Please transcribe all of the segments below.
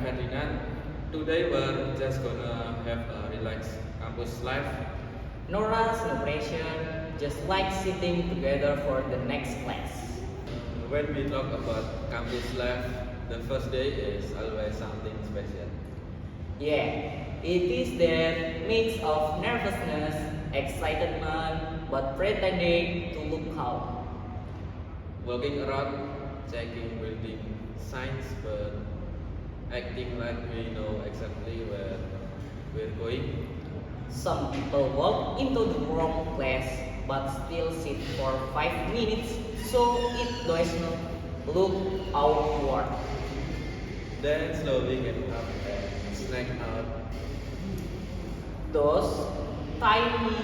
am Ferdinand. Today we're just gonna have a relaxed campus life. No rush, no pressure, just like sitting together for the next class. When we talk about campus life, the first day is always something special. Yeah, it is that mix of nervousness, excitement, but pretending to look calm. Walking around, checking building signs, but acting like we know exactly where we're going. Some people walk into the wrong class but still sit for 5 minutes so it does not look awkward. Then slowly get up and snack out. Those tiny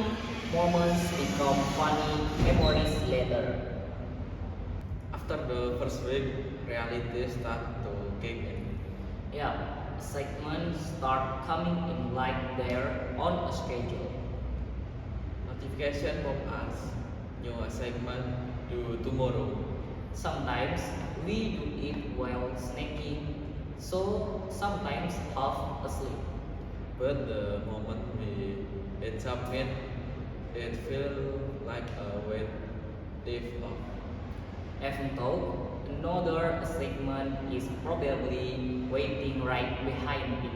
moments become funny memories later. After the first week, reality start to kick in. Yeah, segments start coming in like they're on a schedule. Notification pop us. New assignment due tomorrow. Sometimes we do it while snacking, so sometimes half asleep. But the moment we hit submit, it feels like a weight lift off. Even though another segment is probably waiting right behind it.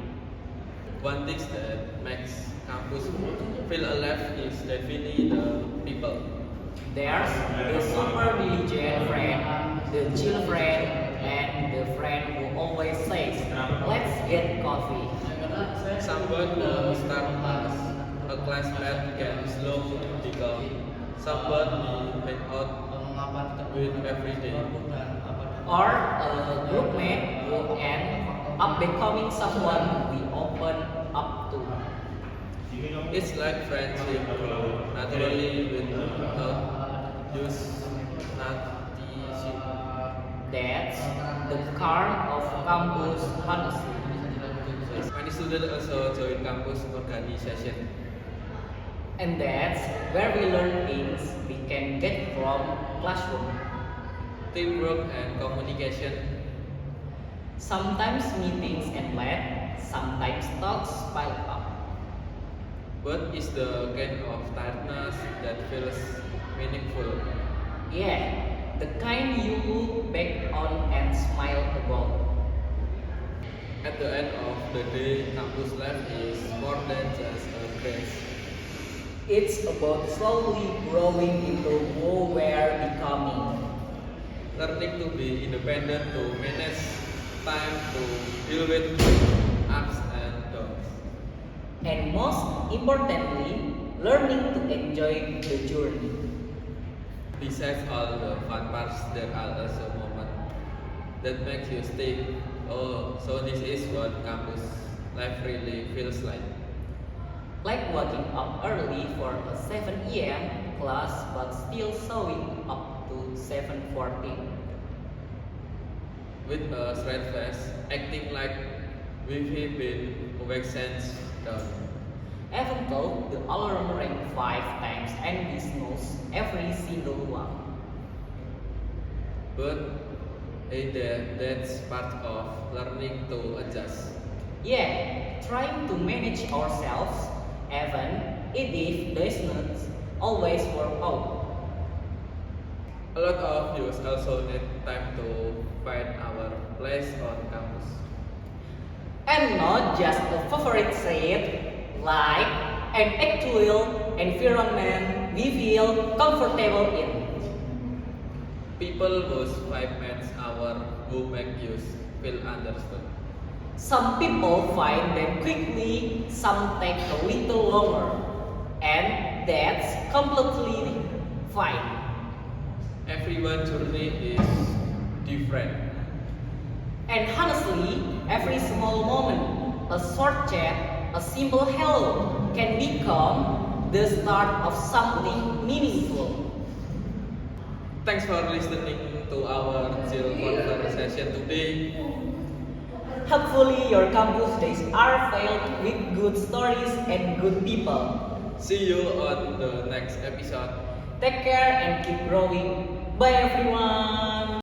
One thing that makes campus feel alive is definitely the people. There's the super diligent friend, the chill friend, and the friend who always says, "Let's get coffee." Someone who start as a classmate can slow become someone we hang out with every day. Or a group mate who end up becoming someone we open up to. It's like friendship grow naturally without use narcissism. That's the charm of campus honesty. Many students also join campus organization. And that's where we learn things we can get from classroom. Teamwork and communication. Sometimes meetings end late, sometimes talks pile up. What is the kind of tiredness that feels meaningful? Yeah, the kind you look back on and smile about. At the end of the day, campus life is more than just a grade. It's about slowly growing into who we're becoming. Learning to be independent, to manage time, to deal with ups and downs. And most importantly, learning to enjoy the journey. Besides all the fun parts, there are also moments that makes you think, oh, so this is what campus life really feels like. Like waking up early for a 7 a.m. class but still showing up to 7:14. With a straight face, acting like we've been awake since dawn. Even though the alarm rang 5 times and we snooze every single one. But hey, that's part of learning to adjust. Yeah, trying to manage ourselves, even if it does not always work out. A lot of youth also need time to find our place on campus. And not just a favorite seat, like an actual environment we feel comfortable in. People whose vibe match our who make you feel understood. Some people find them quickly, some take a little longer, and that's completely fine. Everyone's journey is different. And honestly, every small moment, a short chat, a simple hello can become the start of something meaningful. Thanks for listening to our chill conversation today. Hopefully, your campus days are filled with good stories and good people. See you on the next episode. Take care and keep growing. Bye, everyone.